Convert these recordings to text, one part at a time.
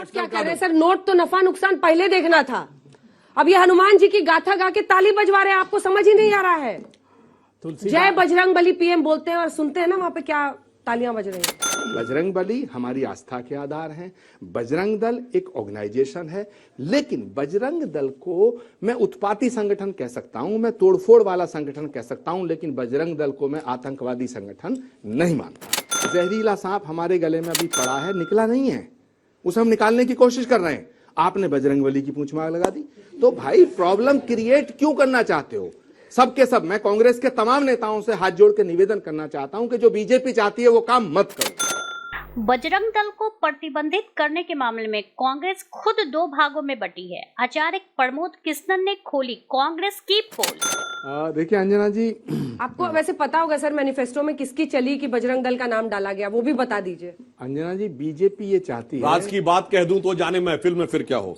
आप क्या कर रहे हैं सर? नोट तो नफा नुकसान पहले देखना था। अब ये हनुमान जी की गाथा गा के ताली बजवा रहे हैं, आपको समझ ही नहीं आ रहा है। जय बजरंग बली पीएम बोलते हैं और सुनते हैं ना वहां पे क्या तालियां बज रही हैं। बजरंग बली हमारी आस्था के आधार हैं। बजरंग दल एक ऑर्गेनाइजेशन है, लेकिन बजरंग दल को मैं उत्पाती संगठन कह सकता हूं, मैं तोड़फोड़ वाला संगठन कह सकता हूं, लेकिन बजरंग दल को मैं आतंकवादी संगठन नहीं मानता। जहरीला सांप हमारे गले में अभी पड़ा है, निकला नहीं है, उसे हम निकालने की कोशिश कर रहे हैं। आपने बजरंग बली की पूंछ मार लगा दी, तो भाई प्रॉब्लम क्रिएट क्यों करना चाहते हो? सबके सब मैं कांग्रेस के तमाम नेताओं से हाथ जोड़ के निवेदन करना चाहता हूं कि जो बीजेपी चाहती है वो काम मत करो। बजरंग दल को प्रतिबंधित करने के मामले में कांग्रेस खुद दो भागों में बटी है। आचार्य प्रमोद कृष्णन ने खोली कांग्रेस की पोल। देखिए अंजना जी, आपको वैसे पता होगा सर मैनिफेस्टो में किसकी चली कि बजरंग दल का नाम डाला गया, वो भी बता दीजिए। अंजना जी, बीजेपी ये चाहती है, राज की बात कह दूं तो जाने महफिल में फिर क्या हो।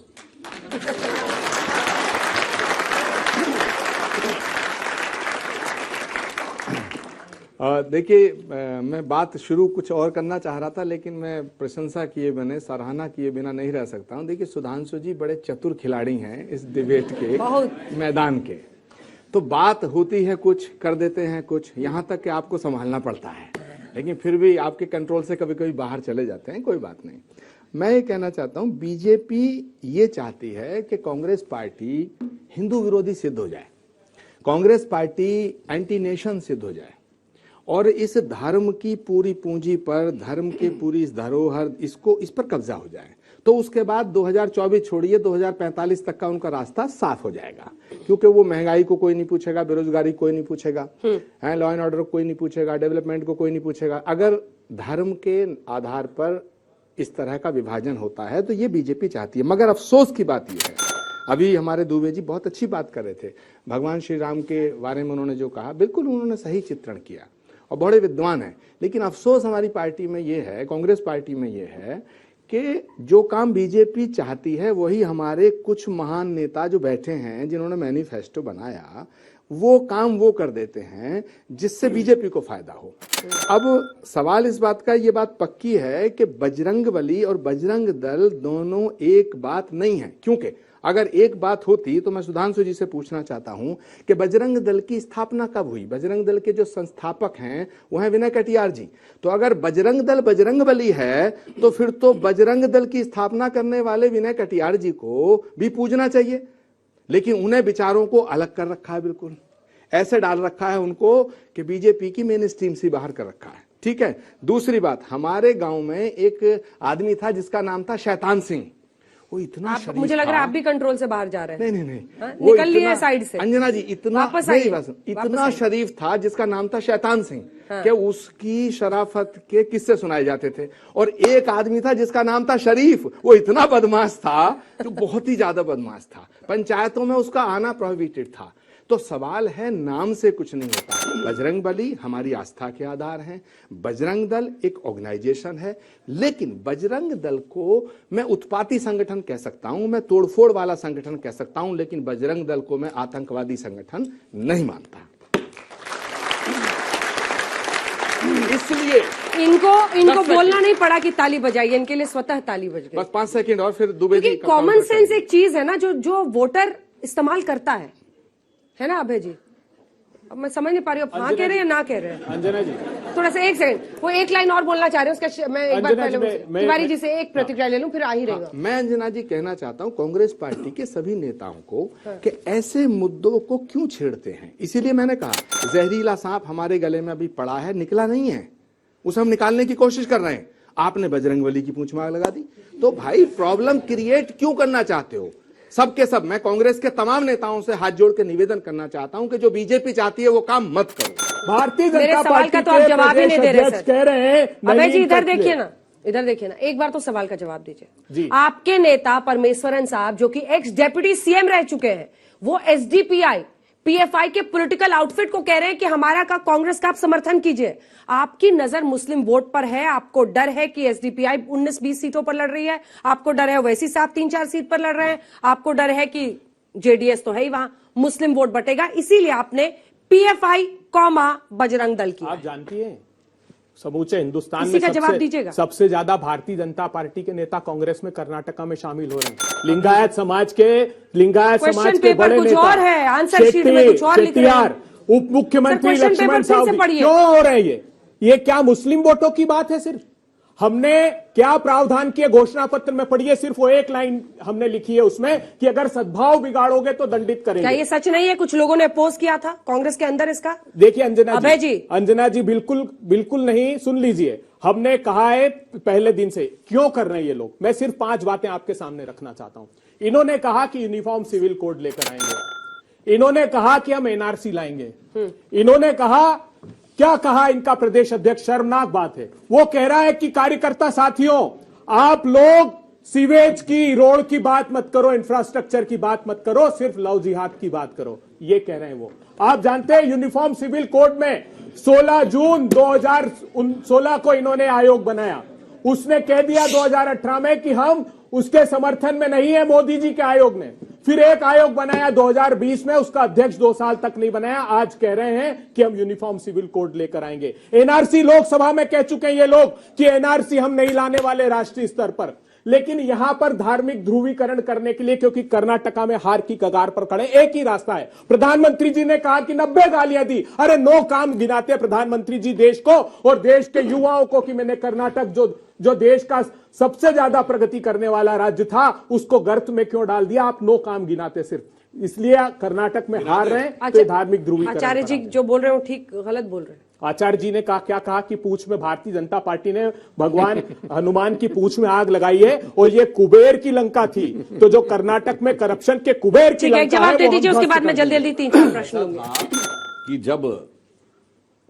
देखिए, मैं बात शुरू कुछ और करना चाह रहा था, लेकिन मैं प्रशंसा किए बिना, सराहना किए बिना नहीं रह सकता हूं। देखिए, सुधांशु जी बड़े चतुर खिलाड़ी हैं इस डिबेट के मैदान के। तो बात होती है कुछ, कर देते हैं कुछ, यहां तक कि आपको संभालना पड़ता है, लेकिन फिर भी आपके कंट्रोल से कभी कभी बाहर चले जाते हैं, कोई बात नहीं। मैं ये कहना चाहता हूं, बीजेपी ये चाहती है कि कांग्रेस पार्टी हिंदू विरोधी सिद्ध हो जाए, कांग्रेस पार्टी एंटी नेशन सिद्ध हो जाए, और इस धर्म की पूरी पूंजी पर, धर्म की पूरी इस धरोहर, इस पर कब्जा हो जाए। तो उसके बाद 2024 छोड़िए 2045 तक का उनका रास्ता साफ हो जाएगा, क्योंकि वो महंगाई को कोई नहीं पूछेगा, बेरोजगारी कोई नहीं पूछेगा, लॉ एंड ऑर्डर को कोई नहीं पूछेगा, डेवलपमेंट को कोई नहीं पूछेगा। अगर धर्म के आधार पर इस तरह का विभाजन होता है तो ये बीजेपी चाहती है। मगर अफसोस की बात यह है, अभी हमारे दुबे जी बहुत अच्छी बात कर रहे थे, भगवान श्री राम के बारे में उन्होंने जो कहा, बिल्कुल उन्होंने सही चित्रण किया और बड़े विद्वान हैं। लेकिन अफसोस हमारी पार्टी में ये है, कांग्रेस पार्टी में ये है कि जो काम बीजेपी चाहती है वही हमारे कुछ महान नेता जो बैठे हैं, जिन्होंने मैनिफेस्टो बनाया, वो काम वो कर देते हैं जिससे बीजेपी को फायदा हो। अब सवाल इस बात का, ये बात पक्की है कि बजरंग बली और बजरंग दल दोनों एक बात नहीं है, क्योंकि अगर एक बात होती तो मैं सुधांशु जी से पूछना चाहता हूं कि बजरंग दल की स्थापना कब हुई? बजरंग दल के जो संस्थापक हैं वो हैं विनय कटियार जी। तो अगर बजरंग दल बजरंग बली है तो फिर तो बजरंग दल की स्थापना करने वाले विनय कटियार जी को भी पूजना चाहिए, लेकिन उन्हें विचारों को अलग कर रखा है, बिल्कुल ऐसे डाल रखा है उनको कि बीजेपी की मेन स्ट्रीम से बाहर कर रखा है। ठीक है, दूसरी बात, हमारे गांव में एक आदमी था जिसका नाम था शैतान सिंह। वो इतना शरीफ, मुझे लग रहा है आप भी कंट्रोल से बाहर जा रहे हैं। नहीं, वो निकल लिए साइड से। अंजना जी, इतना शरीफ था जिसका नाम था शैतान सिंह, कि उसकी शराफत के किस्से सुनाए जाते थे। और एक आदमी था जिसका नाम था शरीफ, वो इतना बदमाश था, जो बहुत ही ज्यादा बदमाश था, पंचायतों में उसका आना प्रोहिबिटेड था। तो सवाल है, नाम से कुछ नहीं होता। बजरंग बली हमारी आस्था के आधार हैं, बजरंग दल एक ऑर्गेनाइजेशन है, लेकिन बजरंग दल को मैं उत्पाती संगठन कह सकता हूं, मैं तोड़फोड़ वाला संगठन कह सकता हूं, लेकिन बजरंग दल को मैं आतंकवादी संगठन नहीं मानता। इसलिए इनको बोलना नहीं पड़ा कि ताली बजाइए, इनके लिए स्वतः ताली बज गई। बस 5 सेकंड और फिर दुबे जी। कॉमन सेंस एक चीज है ना जो वोटर इस्तेमाल करता है ना अभय जी? अब मैं समझ नहीं पा रही हूँ, हाँ कह रहे हैं या ना कह रहे हैं? अंजना जी थोड़ा सा एक सेकंड, वो एक लाइन और बोलना चाह रहे हैं, उसका मैं एक बार पहले तिवारी जी से एक प्रतिक्रिया ले लूं, फिर आ ही रहेगा। मैं अंजना जी कहना चाहता हूं कांग्रेस पार्टी के सभी नेताओं को कि ऐसे मुद्दों को क्यों छेड़ते हैं। इसीलिए मैंने कहा, जहरीला सांप हमारे गले में अभी पड़ा है, निकला नहीं है, उसे हम निकालने की कोशिश कर रहे हैं। आपने बजरंग बली की पूंछ मार लगा दी, तो भाई प्रॉब्लम क्रिएट क्यों करना चाहते हो? सबके सब मैं कांग्रेस के तमाम नेताओं से हाथ जोड़ के निवेदन करना चाहता हूं कि जो बीजेपी चाहती है वो काम मत करो। भारतीय जनता पार्टी का तो आप जवाब ही नहीं दे रहे, कह रहे हैं। अभय जी इधर देखिए ना, एक बार तो सवाल का जवाब दीजिए। आपके नेता परमेश्वरन साहब, जो कि एक्स डेप्यूटी सीएम रह चुके हैं, वो एसडीपीआई पीएफआई के पॉलिटिकल आउटफिट को कह रहे हैं कि हमारा का कांग्रेस का आप समर्थन कीजिए। आपकी नजर मुस्लिम वोट पर है, आपको डर है कि एसडीपीआई 19-20 सीटों पर लड़ रही है, आपको डर है ओवैसी साहब 3-4 सीट पर लड़ रहे हैं, आपको डर है कि जेडीएस तो है ही, वहां मुस्लिम वोट बटेगा, इसीलिए आपने पीएफआई कॉमा बजरंग दल की। आप जानती हैं समूचे हिंदुस्तान इसी का में जवाब दीजिएगा। सबसे ज्यादा भारतीय जनता पार्टी के नेता कांग्रेस में कर्नाटका में शामिल हो रहे हैं। लिंगायत समाज के पेपर बड़े कुछ नेता और है, आंसर शीट में कुछ और लिख रहे हैं। शेट्टियार, उप मुख्यमंत्री क्वेश्चन लक्ष्मण पेपर फिर से साहब पढ़िए। क्यों हो रहे हैं? ये क्या मुस्लिम वोटों की बात है? सिर्फ हमने क्या प्रावधान किए घोषणा पत्र में? पढ़िए, सिर्फ वो एक लाइन हमने लिखी है उसमें कि अगर सद्भाव बिगाड़ोगे तो दंडित क्या करेंगे। ये सच नहीं है? कुछ लोगों ने अपोज किया था कांग्रेस के अंदर इसका। देखिए अंजना जी, बिल्कुल नहीं। सुन लीजिए, हमने कहा है पहले दिन से क्यों कर रहे हैं ये लोग। मैं सिर्फ 5 बातें आपके सामने रखना चाहता हूं। इन्होंने कहा कि यूनिफॉर्म सिविल कोड लेकर आएंगे, इन्होंने कहा कि हम एनआरसी लाएंगे, इन्होंने कहा, क्या कहा इनका प्रदेश अध्यक्ष, शर्मनाक बात है, वो कह रहा है कि कार्यकर्ता साथियों आप लोग सीवेज की, रोड की बात मत करो, इंफ्रास्ट्रक्चर की बात मत करो, सिर्फ लव जिहाद की बात करो। ये कह रहे हैं वो। आप जानते हैं यूनिफॉर्म सिविल कोड में 16 जून 2016 को इन्होंने आयोग बनाया। उसने कह दिया 2018 में कि हम उसके समर्थन में नहीं है, मोदी जी के आयोग ने। फिर एक आयोग बनाया 2020 में, उसका अध्यक्ष 2 साल तक नहीं बनाया। आज कह रहे हैं कि हम यूनिफॉर्म सिविल कोड लेकर आएंगे। एनआरसी, लोकसभा में कह चुके हैं ये लोग कि एनआरसी हम नहीं लाने वाले राष्ट्रीय स्तर पर। लेकिन यहां पर धार्मिक ध्रुवीकरण करने के लिए, क्योंकि कर्नाटका में हार की कगार पर खड़े, एक ही रास्ता है। प्रधानमंत्री जी ने कहा कि 90 गालियां दी। अरे 9 काम गिनाते प्रधानमंत्री जी देश को और देश के युवाओं को कि मैंने कर्नाटक जो देश का सबसे ज्यादा प्रगति करने वाला राज्य था, उसको गर्त में क्यों डाल दिया? आप 9 काम गिनाते सिर्फ इसलिए कर्नाटक में हार रहे हैं। तो धार्मिक ध्रुवीकरण। आचार्य जी जो बोल रहे हो ठीक गलत बोल रहे हैं। आचार्य जी ने क्या कहा कि पूंछ में, भारतीय जनता पार्टी ने भगवान हनुमान की पूंछ में आग लगाई है और ये कुबेर की लंका थी। तो जो कर्नाटक में करप्शन के कुबेर की लंका है, जवाब दे दीजिए, उसके बाद में जल्दी 3-4 प्रश्न होंगे। कि जब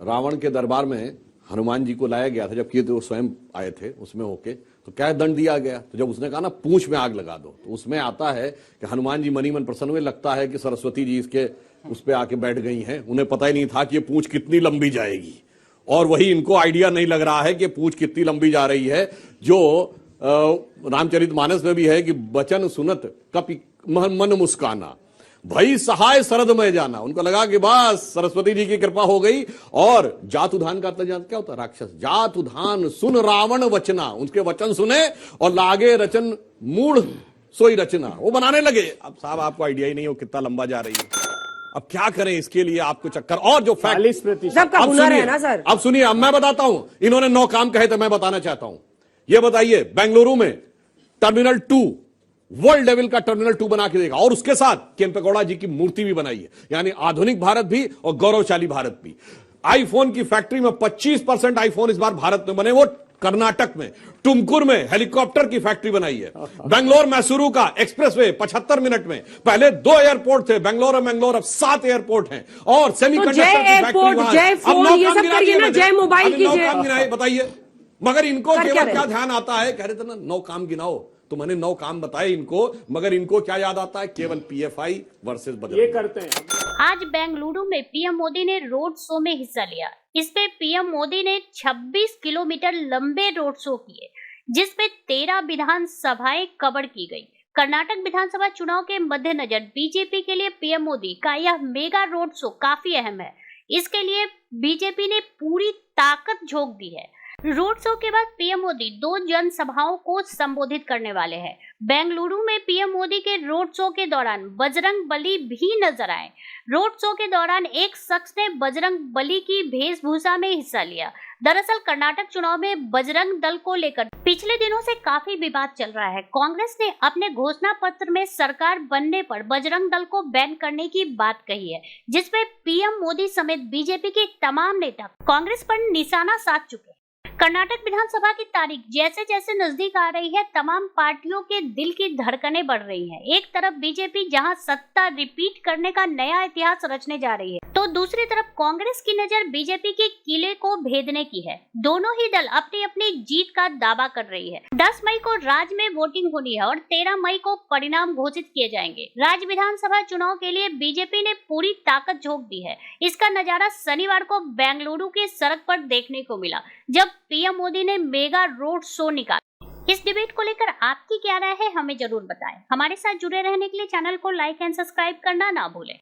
रावण के दरबार में हनुमान जी को लाया गया था, जबकि तो स्वयं आए थे उसमें होके, तो क्या दंड दिया गया? तो जब उसने कहा ना पूंछ में आग लगा दो, तो उसमें आता है कि हनुमान जी मनी मन प्रसन्न हुए। लगता है कि सरस्वती जी इसके उस पे आके बैठ गई हैं। उन्हें पता ही नहीं था कि ये पूंछ कितनी लंबी जाएगी, और वही इनको आइडिया नहीं लग रहा है कि पूंछ कितनी लंबी जा रही है। जो रामचरितमानस में भी है कि बचन सुनत कपि मन मुस्काना, भई सहाय शरद में जाना। उनको लगा कि बस सरस्वती जी की कृपा हो गई। और जातुधान का मतलब क्या होता है? राक्षस। जातुधान सुन रावण वचना, उनके वचन सुने और लागे रचन मूढ़ सोई रचना, वो बनाने लगे। अब साहब आपको आइडिया ही नहीं हो कितना लंबा जा रही है। अब क्या करें इसके लिए आपको चक्कर। और जो फैक्ट, 40% का हुनर है ना सर। अब सुनिए, अब मैं बताता हूं। इन्होंने 9 काम कहे तो मैं बताना चाहता हूं। ये बताइए, बेंगलुरु में टर्मिनल 2, वर्ल्ड लेवल का टर्मिनल 2 बना के देगा, और उसके साथ केम्पेगौड़ा जी की मूर्ति भी बनाई है। यानी आधुनिक भारत भी और गौरवशाली भारत भी। आईफोन की फैक्ट्री में 25% आईफोन इस बार भारत में बने, वो कर्नाटक में। टुमकुर में हेलीकॉप्टर की फैक्ट्री बनाई है। बेंगलोर मैसूरू का एक्सप्रेसवे 75 मिनट में। पहले 2 एयरपोर्ट थे, बेंगलोर और मैंगलोर, अब 7 एयरपोर्ट हैं। और सेमीकंडक्टर की फैक्ट्री वहां। जय फोन, ये सब करिए ना, जय मोबाइल कीजिए। बताइए, मगर इनको केवल क्या ध्यान आता है? कह रहे थे ना 9 काम गिनाओ, तो मैंने 9 काम बताए इनको, मगर इनको क्या याद आता है? केवल पीएफआई वर्सेस बजरंग। ये करते हैं। आज बेंगलुरु में पीएम मोदी ने रोड शो में हिस्सा लिया। इसमें पीएम मोदी ने 26 किलोमीटर लंबे रोड शो किए, जिसमें 13 विधानसभाएं कवर की गई। कर्नाटक विधानसभा चुनाव के मद्देनजर बीजेपी के लिए पीएम मोदी का यह मेगा रोड शो काफी अहम है। इसके लिए बीजेपी ने पूरी ताकत झोंक दी है। रोड शो के बाद पीएम मोदी 2 जनसभाओं को संबोधित करने वाले हैं। बेंगलुरु में पीएम मोदी के रोड शो के दौरान बजरंग बली भी नजर आए। रोड शो के दौरान एक शख्स ने बजरंग बली की वेशभूषा में हिस्सा लिया। दरअसल कर्नाटक चुनाव में बजरंग दल को लेकर पिछले दिनों से काफी विवाद चल रहा है। कांग्रेस ने अपने घोषणा पत्र में सरकार बनने पर बजरंग दल को बैन करने की बात कही है, जिसपे पीएम मोदी समेत बीजेपी के तमाम नेता कांग्रेस पर निशाना साध चुके हैं। कर्नाटक विधानसभा की तारीख जैसे जैसे नजदीक आ रही है, तमाम पार्टियों के दिल की धड़कनें बढ़ रही हैं। एक तरफ बीजेपी जहां सत्ता रिपीट करने का नया इतिहास रचने जा रही है, तो दूसरी तरफ कांग्रेस की नजर बीजेपी के किले को भेदने की है। दोनों ही दल अपनी अपनी जीत का दावा कर रही है। 10 मई को राज्य में वोटिंग होनी है और 13 मई को परिणाम घोषित किए जाएंगे। राज्य विधानसभा चुनाव के लिए बीजेपी ने पूरी ताकत झोंक दी है। इसका नजारा शनिवार को बेंगलुरु के सड़क पर देखने को मिला, जब पीएम मोदी ने मेगा रोड शो निकाला। इस डिबेट को लेकर आपकी क्या राय है, हमें जरूर बताएं। हमारे साथ जुड़े रहने के लिए चैनल को लाइक एंड सब्सक्राइब करना ना भूलें।